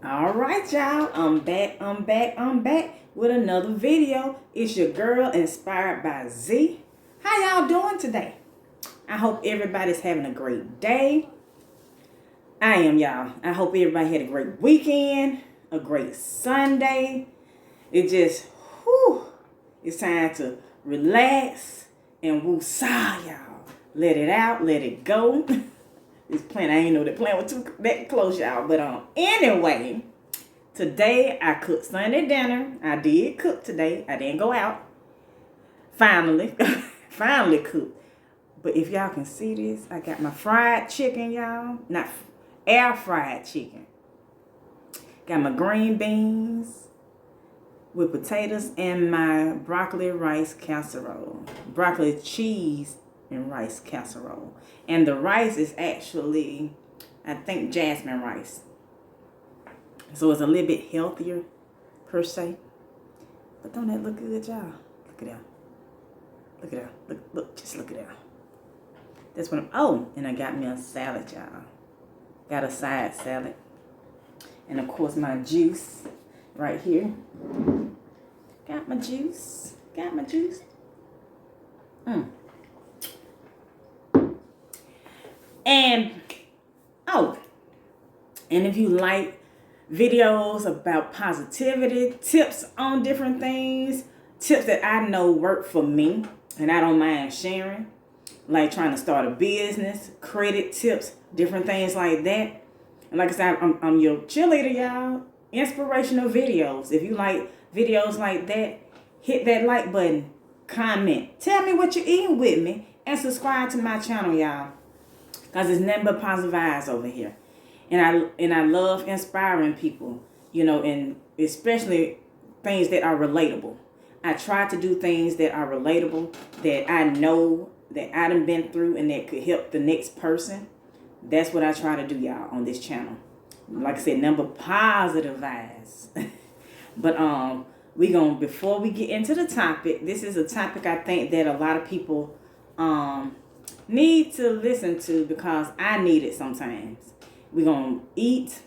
All right, y'all. I'm back with another video. It's your girl, Inspired by Z. How y'all doing today? I hope everybody's having a great day. I am, y'all. I hope everybody had a great weekend, a great Sunday. It just, it's time to relax and woosah, y'all. Let it out, let it go. This plan, I ain't know that plan was too that close, y'all. But anyway, today I cooked Sunday dinner. I did cook today. I didn't go out. Finally, finally cooked. But if y'all can see this, I got my fried chicken, y'all. Not air fried chicken. Got my green beans with potatoes and my broccoli rice casserole. Broccoli cheese and rice casserole. And the rice is actually, I think, jasmine rice. So it's a little bit healthier, per se. But don't that look good, y'all? Look at that. Look at that. Look, just look at that. That's what and I got me a salad, y'all. Got a side salad. And of course my juice right here. Got my juice. And if you like videos about positivity, tips on different things, tips that I know work for me and I don't mind sharing, like trying to start a business, credit tips, different things like that. And like I said, I'm your cheerleader, y'all. Inspirational videos. If you like videos like that, hit that like button, comment, tell me what you're eating with me, and subscribe to my channel, y'all. Because it's nothing but positive vibes over here. And I love inspiring people, and especially things that are relatable. I try to do things that are relatable, that I know that I done been through and that could help the next person. That's what I try to do, y'all, on this channel. Like I said, number positive vibes. But before we get into the topic, this is a topic I think that a lot of people need to listen to because I need it sometimes. We're going to eat,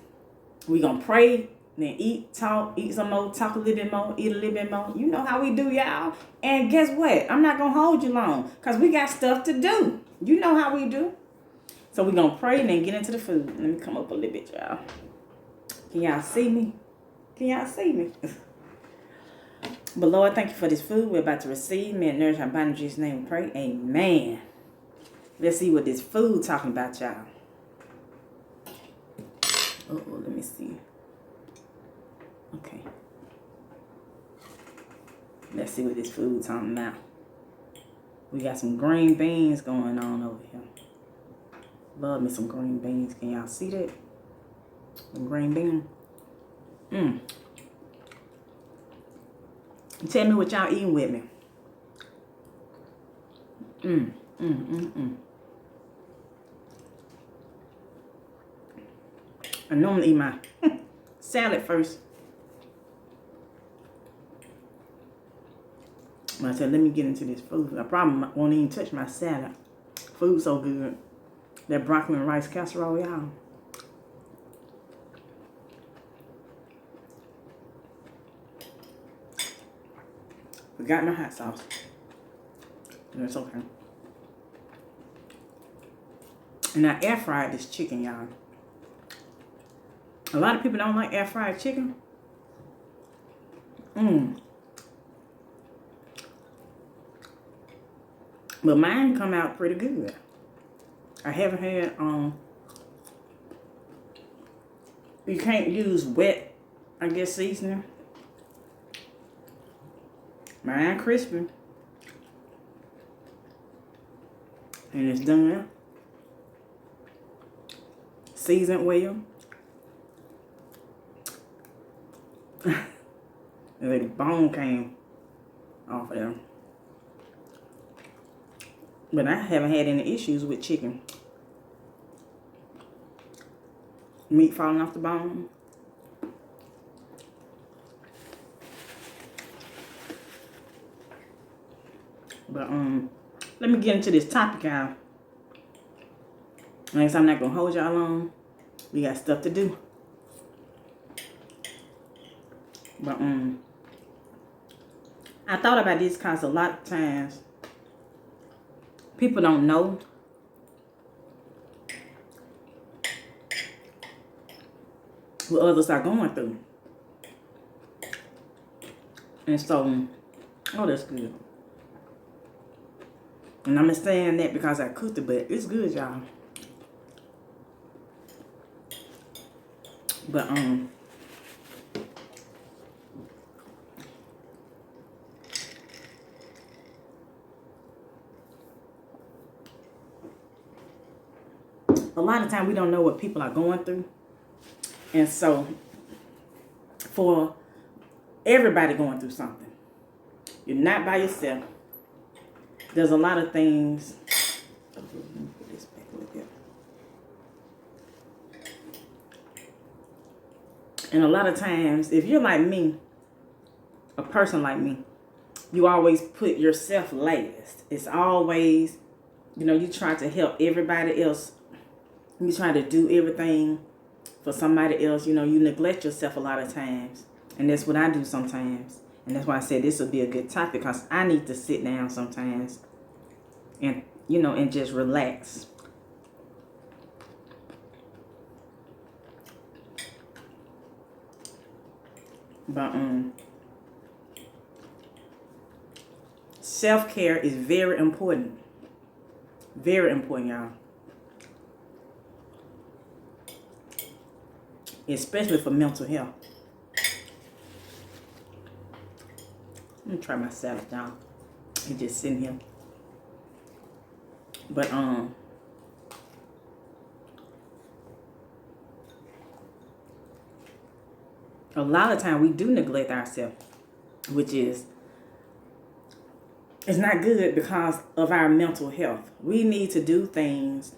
we're going to pray, then eat, talk, eat some more, talk a little bit more, eat a little bit more. You know how we do, y'all. And guess what? I'm not going to hold you long because we got stuff to do. You know how we do. So we're going to pray and then get into the food. Let me come up a little bit, y'all. Can y'all see me? But Lord, thank you for this food we're about to receive. May it nourish our body in Jesus' name we pray. Amen. Let's see what this food talking about, y'all. Let me see. Okay. Let's see what this food talking about. We got some green beans going on over here. Love me some green beans. Can y'all see that? Some green beans. Tell me what y'all eating with me. I normally eat my salad first. I said, let me get into this food. I probably won't even touch my salad. Food's so good. That broccoli and rice casserole, y'all. Forgot my hot sauce. That's okay. And I air fried this chicken, y'all. A lot of people don't like air fried chicken. But mine come out pretty good. I haven't had, you can't use wet, I guess, seasoning. Mine crispy. And it's done. Seasoned well. And the bone came off of them. But I haven't had any issues with chicken. Meat falling off the bone. But let me get into this topic, y'all. I guess I'm not gonna hold y'all long. We got stuff to do. But I thought about this because a lot of times people don't know what others are going through. And so, oh, that's good. And I'm not saying that because I cooked it, but it's good, y'all. But a lot of time we don't know what people are going through. And so, for everybody going through something, you're not by yourself. There's a lot of things. Let me put this back a little bit. And a lot of times, if you're like me, a person like me, you always put yourself last. It's always, you try to help everybody else. You try to do everything for somebody else. You neglect yourself a lot of times. And that's what I do sometimes. And that's why I said this would be a good topic, because I need to sit down sometimes and, and just relax. But self-care is very important. Very important, y'all. Especially for mental health. Let me try my salad, y'all. It's just sitting here. But a lot of time we do neglect ourselves, which is, it's not good because of our mental health. We need to do things,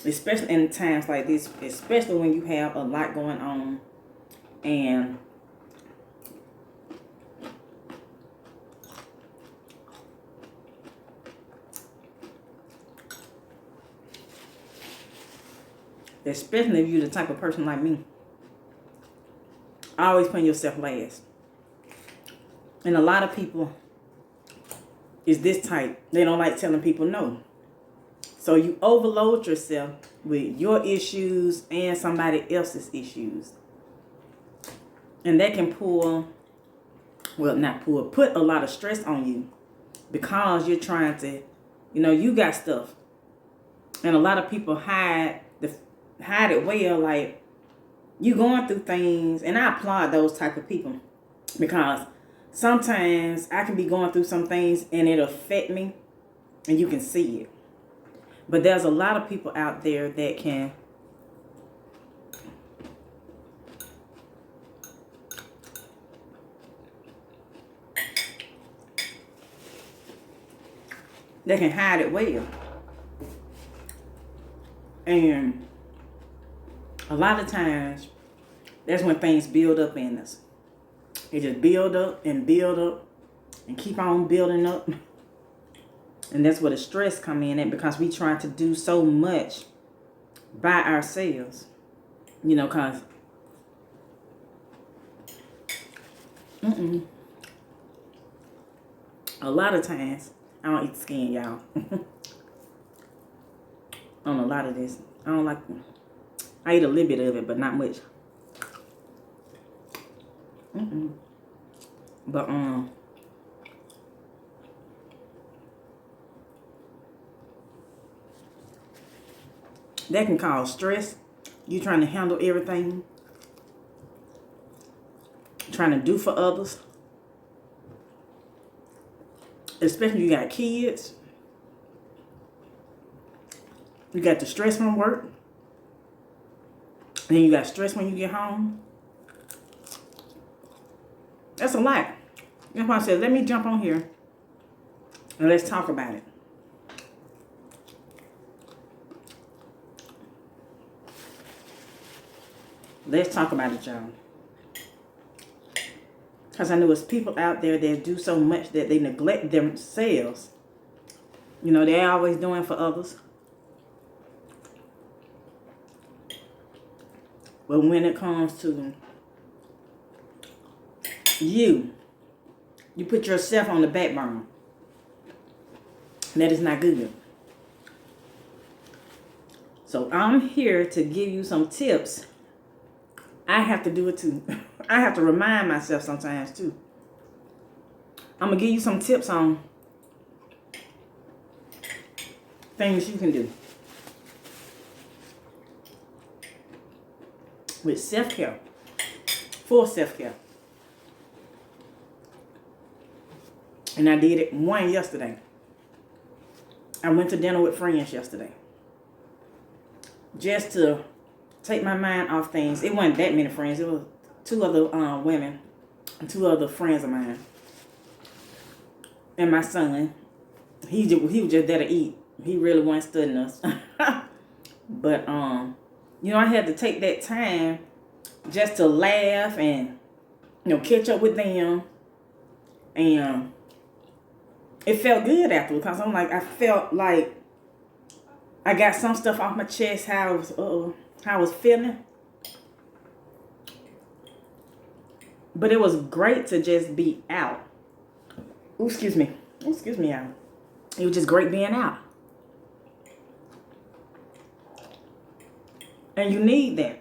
especially in times like this, especially when you have a lot going on, and especially if you're the type of person like me, always putting yourself last. And a lot of people is this type. They don't like telling people no. So you overload yourself with your issues and somebody else's issues. And that can put a lot of stress on you, because you're trying to, you got stuff. And a lot of people hide it well, like, you going through things. And I applaud those type of people, because sometimes I can be going through some things and it affect me and you can see it. But there's a lot of people out there that can hide it well. And a lot of times, that's when things build up in us. They just build up and keep on building up. And that's where the stress come in at, because we try to do so much by ourselves. Because a lot of times, I don't eat skin, y'all. On a lot of this, I don't like them. I eat a little bit of it, but not much. But that can cause stress. You trying to handle everything, trying to do for others, especially you got kids. You got the stress from work. And then you got stress when you get home. That's a lot. That's why I said, let me jump on here and let's talk about it. Let's talk about it, y'all. Because I know there's people out there that do so much that they neglect themselves. They're always doing for others. But when it comes to You put yourself on the back burner. That is not good. So I'm here to give you some tips. I have to do it too. I have to remind myself sometimes too. I'm going to give you some tips on things you can do with self-care, for self-care. And I did it one yesterday. I went to dinner with friends yesterday. Just to take my mind off things. It wasn't that many friends. It was 2 other women and 2 other friends of mine. And my son. He was just there to eat. He really wasn't studying us. But, you know, I had to take that time just to laugh and, you know, catch up with them. And it felt good afterwards because I felt like I got some stuff off my chest, how I was feeling. But it was great to just be out. Ooh, excuse me. Excuse me, y'all. It was just great being out. And you need that.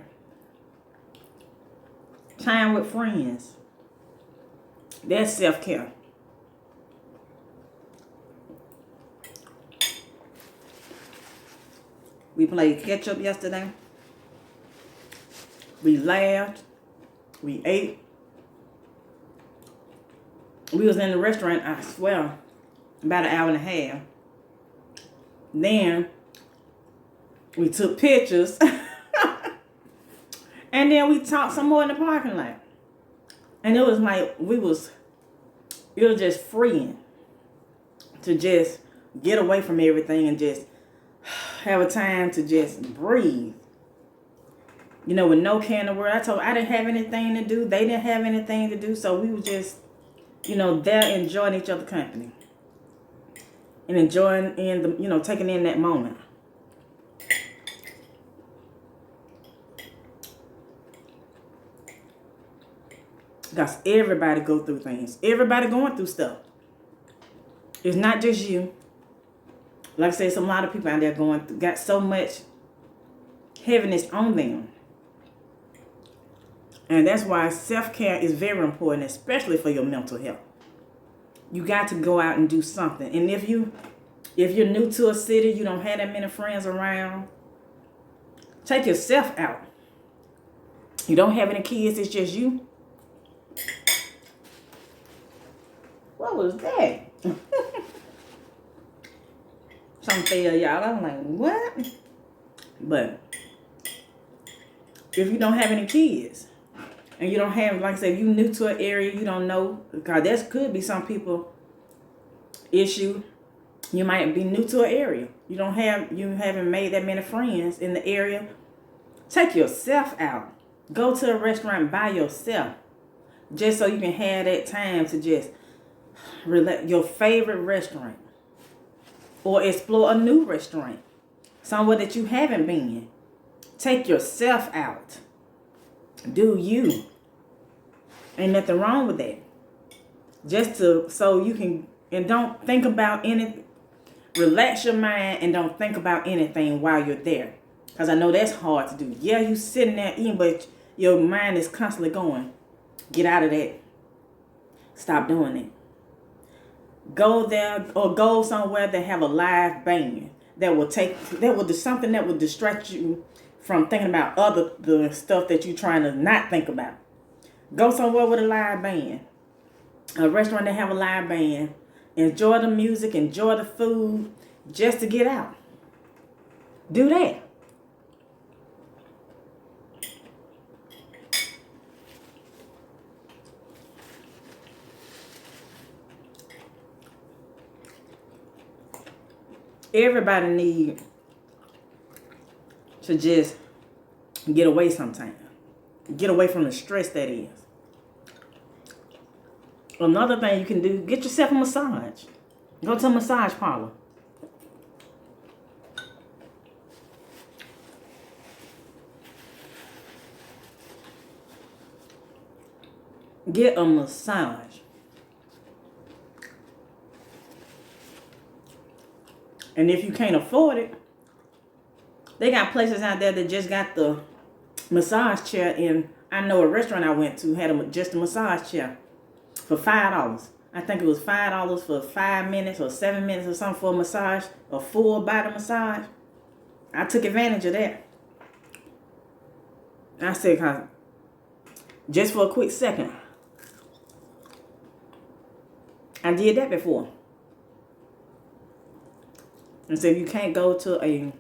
Time with friends. That's self-care. We played catch up yesterday. We laughed. We ate. We was in the restaurant, I swear, about 1.5 hours. Then we took pictures. And then we talked some more in the parking lot. And it was like it was just freeing to just get away from everything and just have a time to just breathe. You know, with no care in the world. I didn't have anything to do. They didn't have anything to do. So we were just, you know, there enjoying each other's company. And enjoying taking in that moment. Because everybody go through things. Everybody going through stuff. It's not just you. Like I said, there's a lot of people out there got so much heaviness on them. And that's why self-care is very important, especially for your mental health. You got to go out and do something. And if you're new to a city, you don't have that many friends around, take yourself out. You don't have any kids, it's just you. What was that? Something fell, y'all. I'm like, what? But if you don't have any kids, and you don't have, like I said, if you new to an area, you don't know, because that could be some people issue. You might be new to an area. You haven't made that many friends in the area. Take yourself out. Go to a restaurant by yourself. Just so you can have that time to just relax. Your favorite restaurant. Or explore a new restaurant. Somewhere that you haven't been. Take yourself out. Do you. Ain't nothing wrong with that. Just so you can, and don't think about anything. Relax your mind and don't think about anything while you're there. Because I know that's hard to do. Yeah, you sitting there eating, but your mind is constantly going. Get out of that. Stop doing it. Go there or go somewhere that have a live band that will do something that will distract you from thinking about the stuff that you're trying to not think about. Go somewhere with a live band. A restaurant that have a live band. Enjoy the music, enjoy the food, just to get out. Do that. Everybody need to just get away sometime. Get away from the stress that is. Another thing you can do, get yourself a massage. Go to a massage parlor. Get a massage. And if you can't afford it, they got places out there that just got the massage chair. And I know a restaurant I went to had just a massage chair for $5. I think it was $5 for 5 minutes or 7 minutes or something for a massage, a full body massage. I took advantage of that. I said, just for a quick second. I did that before. And so if you can't go to a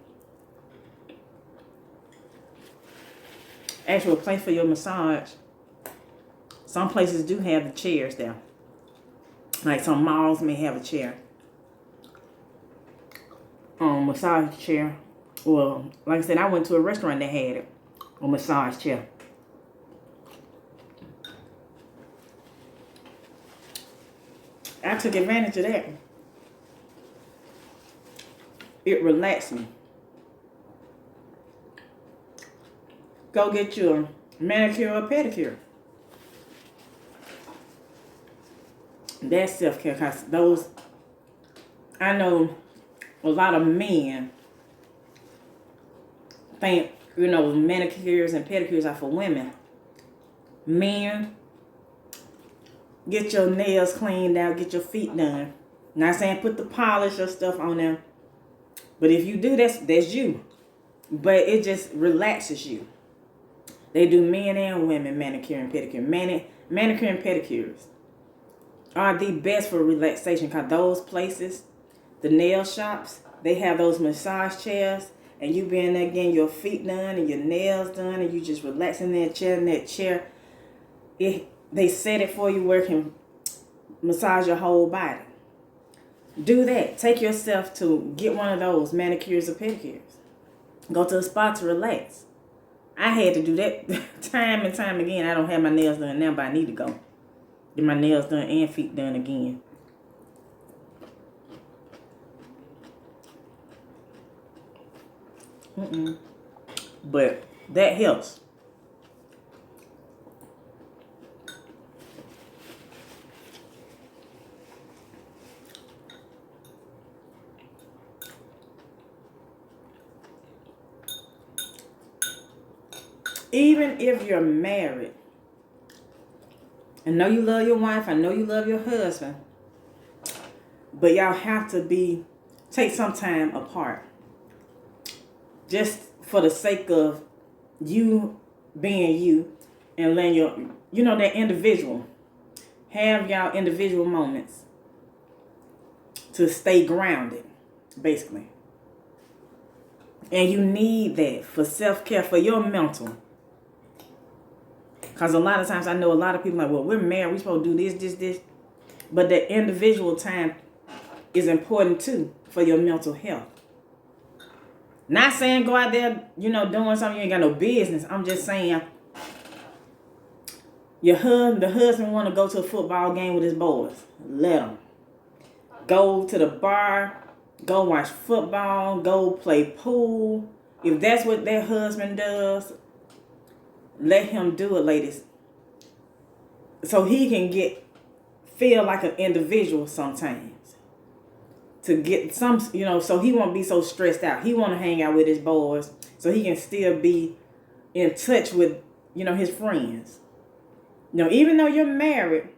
actual place for your massage, some places do have the chairs there. Like some malls may have a chair. Massage chair. Well, like I said, I went to a restaurant that had it. A massage chair. I took advantage of that. It relaxed me. Go get your manicure or pedicure. That's self-care, because those, I know a lot of men think, manicures and pedicures are for women. Men, get your nails cleaned out, get your feet done. Not saying put the polish or stuff on them. But if you do, that's you. But it just relaxes you. They do men and women manicure and pedicure. Manicure and pedicures are the best for relaxation, because those places, the nail shops, they have those massage chairs, and you be in there getting your feet done and your nails done, and you just relax in that chair. They set it for you where it can massage your whole body. Do that. Take yourself to get one of those manicures or pedicures. Go to a spa to relax. I had to do that time and time again. I don't have my nails done now, but I need to go get my nails done and feet done again. But that helps. Even if you're married, I know you love your wife, I know you love your husband, but y'all have to take some time apart. Just for the sake of you being you and letting that individual, have y'all individual moments to stay grounded, basically. And you need that for self-care, for your mental. Because a lot of times I know a lot of people like, well, we're married, we're supposed to do this. But the individual time is important too for your mental health. Not saying go out there, doing something you ain't got no business. I'm just saying the husband want to go to a football game with his boys. Let him. Go to the bar, go watch football, go play pool. If that's what their husband does, let him do it, ladies. So he can feel like an individual sometimes. To get some, so he won't be so stressed out. He want to hang out with his boys so he can still be in touch with, his friends. Even though you're married,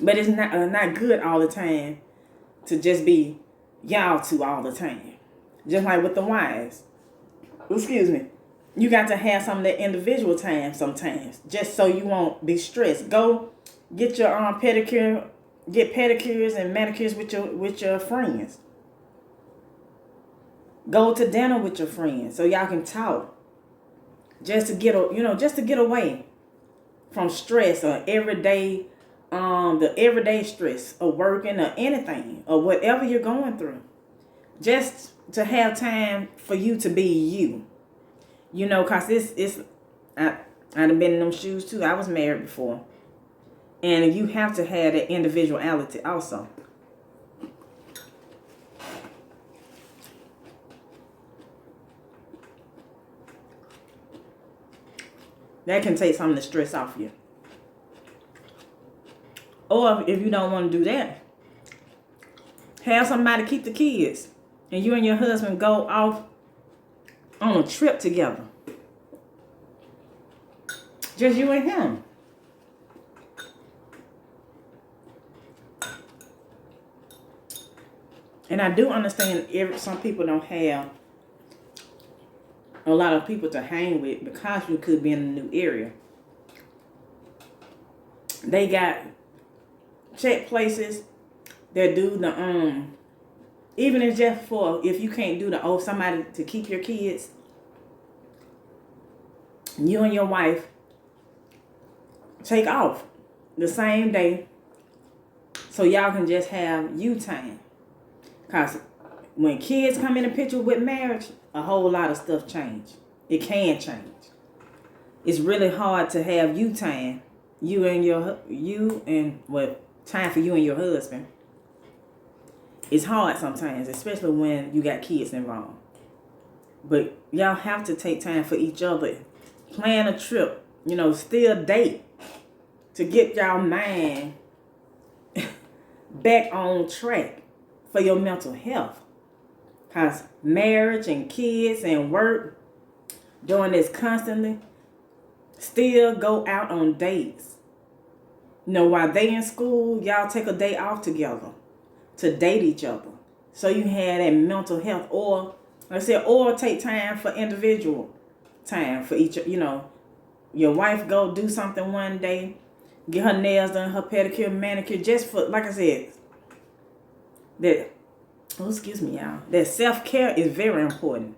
but it's not good all the time to just be y'all two all the time. Just like with the wives. Excuse me. You got to have some of that individual time sometimes, just so you won't be stressed. Go get your pedicure, get pedicures and manicures with your friends. Go to dinner with your friends so y'all can talk. Just to get away from stress or the everyday stress of working or anything or whatever you're going through. Just to have time for you to be you. Cause I've been in them shoes too. I was married before. And you have to have that individuality also. That can take some of the stress off you. Or if you don't want to do that, have somebody keep the kids. And you and your husband go off on a trip together. Just you and him. And I do understand some people don't have a lot of people to hang with because you could be in a new area. They got check places that do the even if just for if you can't do the somebody to keep your kids, you and your wife take off the same day so y'all can just have you time. Cause when kids come in the picture with marriage, a whole lot of stuff change. It can change. It's really hard to have you time, time for you and your husband. It's hard sometimes, especially when you got kids involved. But y'all have to take time for each other. Plan a trip, still date to get y'all mind back on track for your mental health. Because marriage and kids and work, doing this constantly, still go out on dates. While they in school, y'all take a day off together to date each other. So you have that mental health. Or, like I said, or take time for individual time for each, your wife go do something one day, get her nails done, her pedicure, manicure, just for, like I said, that self-care is very important.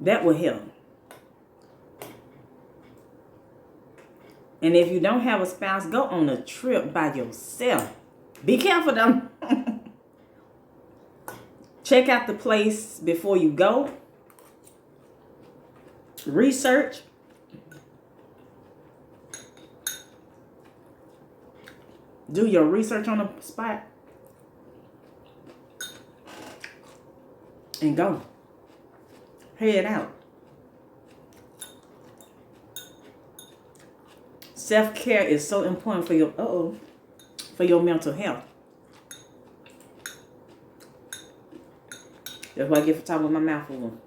That will help. And if you don't have a spouse, go on a trip by yourself. Be careful though. Check out the place before you go. Research. Do your research on the spot. And go. Head out. Self-care is so important for your mental health. That's why I get for talking with my mouth full.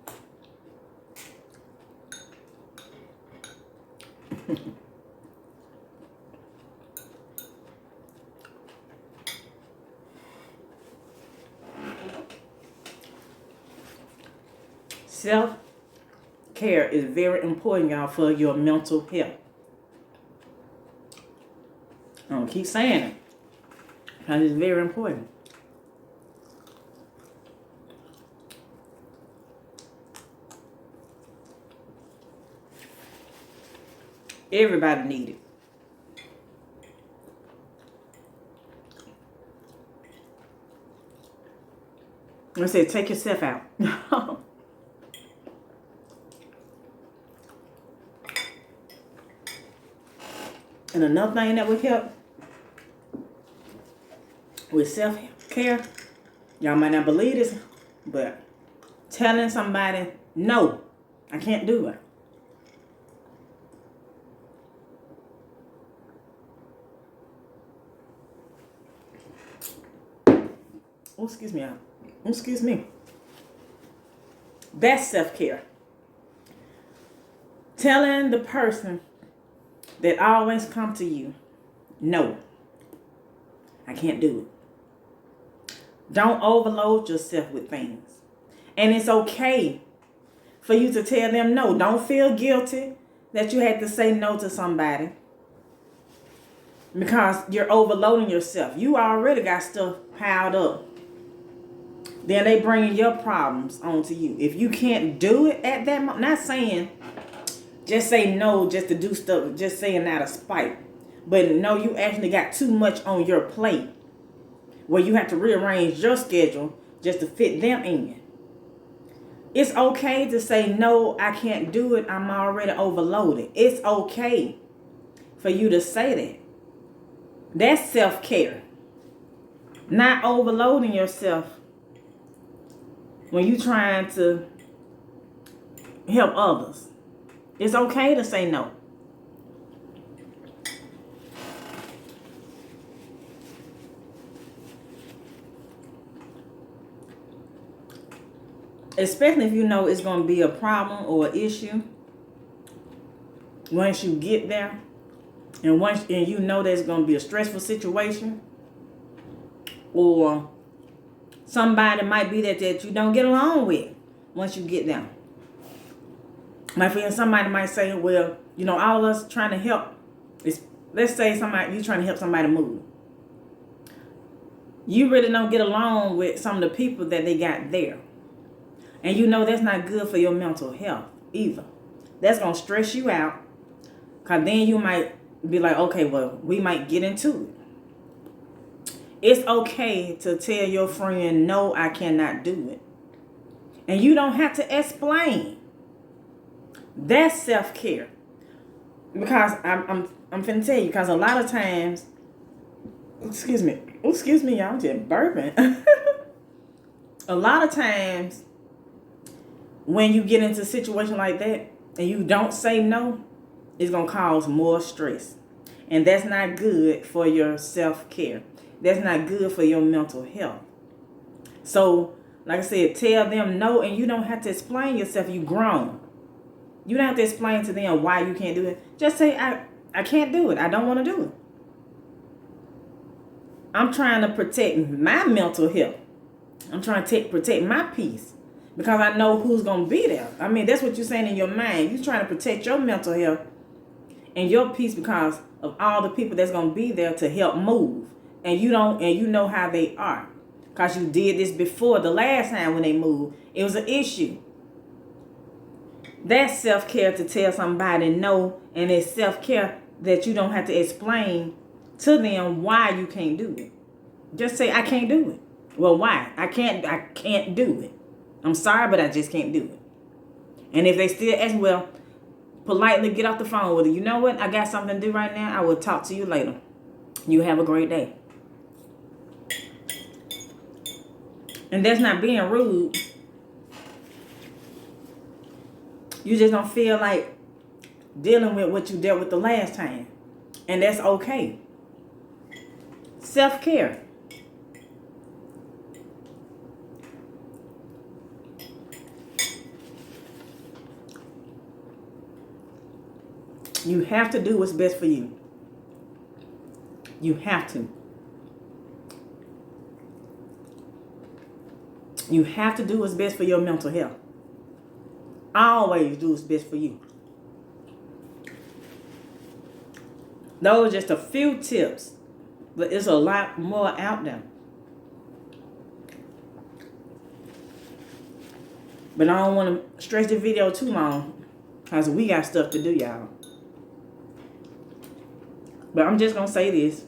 Self-care is very important, y'all, for your mental health. I'm going to keep saying it because it's very important. Everybody needs it. I said, take yourself out. And another thing that would help with self-care, y'all might not believe this, but telling somebody, no, I can't do it. Oh, excuse me, y'all. Excuse me. That's self-care. Telling the person that always come to you, no, I can't do it. Don't overload yourself with things. And it's okay for you to tell them no. Don't feel guilty that you had to say no to somebody because you're overloading yourself. You already got stuff piled up. Then they bringing your problems onto you. If you can't do it at that moment, not saying just say no just to do stuff, just saying out of spite. But no, you actually got too much on your plate where you have to rearrange your schedule just to fit them in. It's okay to say, no, I can't do it. I'm already overloaded. It's okay for you to say that. That's self-care. Not overloading yourself when you're trying to help others. It's okay to say no. especially if you know it's going to be a problem or an issue. Once you get there, and you know there's going to be a stressful situation, or somebody might be there that you don't get along with once you get there. My friend, somebody might say, well, you know, all of us trying to help. Let's say you trying to help somebody move. You really don't get along with some of the people that they got there. And you know that's not good for your mental health either. That's going to stress you out. Because then you might be like, okay, well, we might get into it. It's okay to tell your friend, no, I cannot do it. And you don't have to explain. That's self-care. Because I'm finna tell you, because a lot of times, excuse me, y'all, I'm just burping. A lot of times, when you get into a situation like that, and you don't say no, it's going to cause more stress. And that's not good for your self-care. That's not good for your mental health. So, like I said, tell them no, and you don't have to explain yourself. You grown. You don't have to explain to them why you can't do it. Just say, I can't do it. I don't want to do it. I'm trying to protect my mental health. I'm trying to protect my peace. Because I know who's going to be there. I mean, that's what you're saying in your mind. You're trying to protect your mental health and your peace because of all the people that's going to be there to help move. And you know how they are. Because you did this before. The last time when they moved, it was an issue. That's self-care, to tell somebody no. And it's self-care that you don't have to explain to them why you can't do it. Just say, I can't do it. Well, why? I can't do it. I'm sorry, but I just can't do it. And if they still ask, well, politely get off the phone with it. You know what? I got something to do right now. I will talk to you later. You have a great day. And that's not being rude. You just don't feel like dealing with what you dealt with the last time. And that's okay. Self-care. You have to do what's best for you. You have to. You have to do what's best for your mental health. Always do what's best for you. Those are just a few tips, but there's a lot more out there. But I don't want to stretch the video too long because we got stuff to do, y'all. But I'm just going to say this.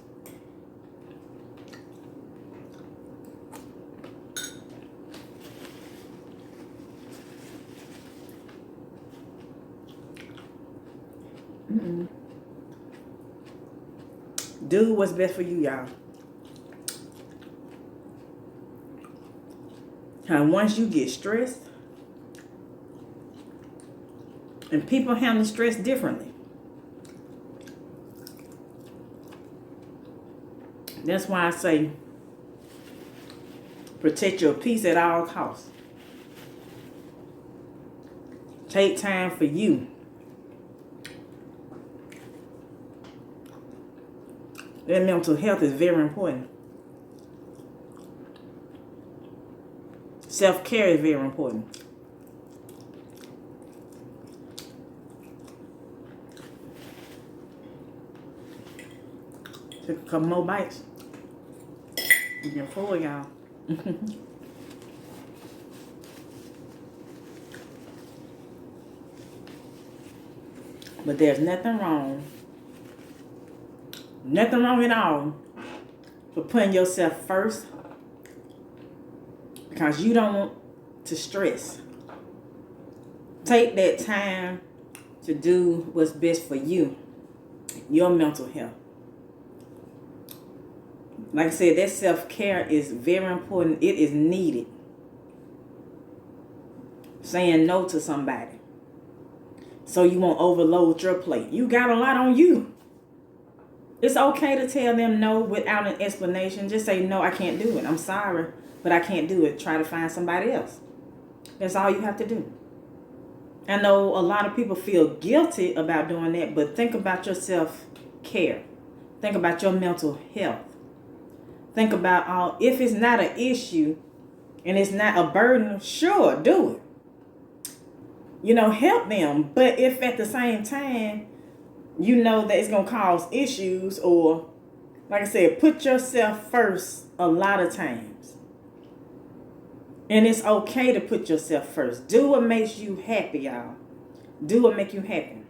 Do what's best for you, y'all. And once you get stressed, and people handle stress differently. That's why I say protect your peace at all costs. Take time for you. That mental health is very important. Self-care is very important. Take a couple more bites. You can full, y'all. But there's nothing wrong at all for putting yourself first, because you don't want to stress. Take that time to do what's best for you, your mental health. Like I said, that self-care is very important. It is needed. Saying no to somebody so you won't overload your plate. You got a lot on you. It's okay to tell them no without an explanation. Just say, no, I can't do it. I'm sorry, but I can't do it. Try to find somebody else. That's all you have to do. I know a lot of people feel guilty about doing that, but think about your self-care. Think about your mental health. Think about if it's not an issue and it's not a burden, sure, do it. Help them. But if at the same time, you know that it's going to cause issues, or, like I said, put yourself first a lot of times. And it's okay to put yourself first. Do what makes you happy, y'all. Do what makes you happy.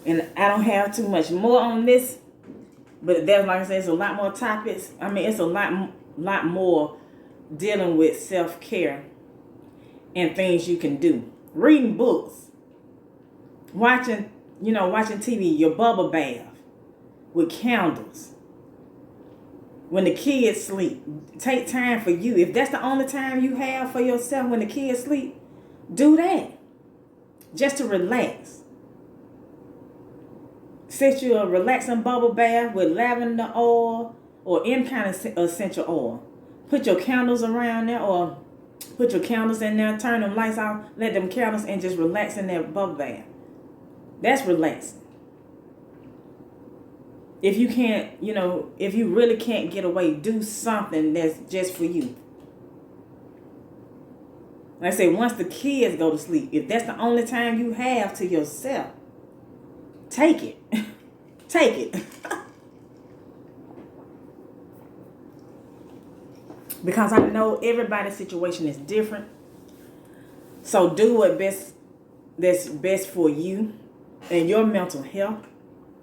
And I don't have too much more on this, but there's, like I said, it's a lot more topics. I mean, it's a lot more dealing with self-care and things you can do. Reading books, watching TV, your bubble bath with candles. When the kids sleep, take time for you. If that's the only time you have for yourself when the kids sleep, do that. Just to relax. Set you a relaxing bubble bath with lavender oil or any kind of essential oil. Put your candles around there, or put your candles in there, turn them lights off, let them candles, and just relax in that bubble bath. That's relaxing. If you can't, if you really can't get away, do something that's just for you. Like I say, once the kids go to sleep, if that's the only time you have to yourself, take it. Take it. Because I know everybody's situation is different. So do that's best for you and your mental health.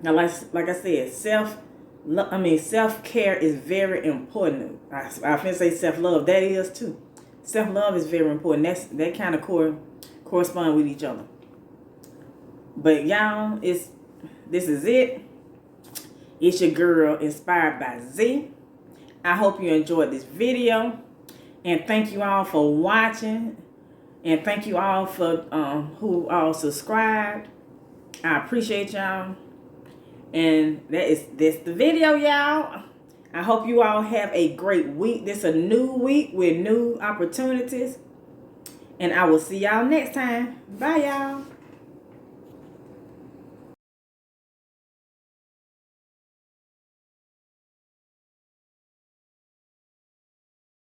Now, like I said, self-care is very important. I finna say self-love. That is too. Self-love is very important. That kind of correspond with each other. But y'all, this is it. It's your girl, Inspired by Z. I hope you enjoyed this video. And thank you all for watching. And thank you all for who all subscribed. I appreciate y'all. And that's the video, y'all. I hope you all have a great week. This is a new week with new opportunities. And I will see y'all next time. Bye, y'all.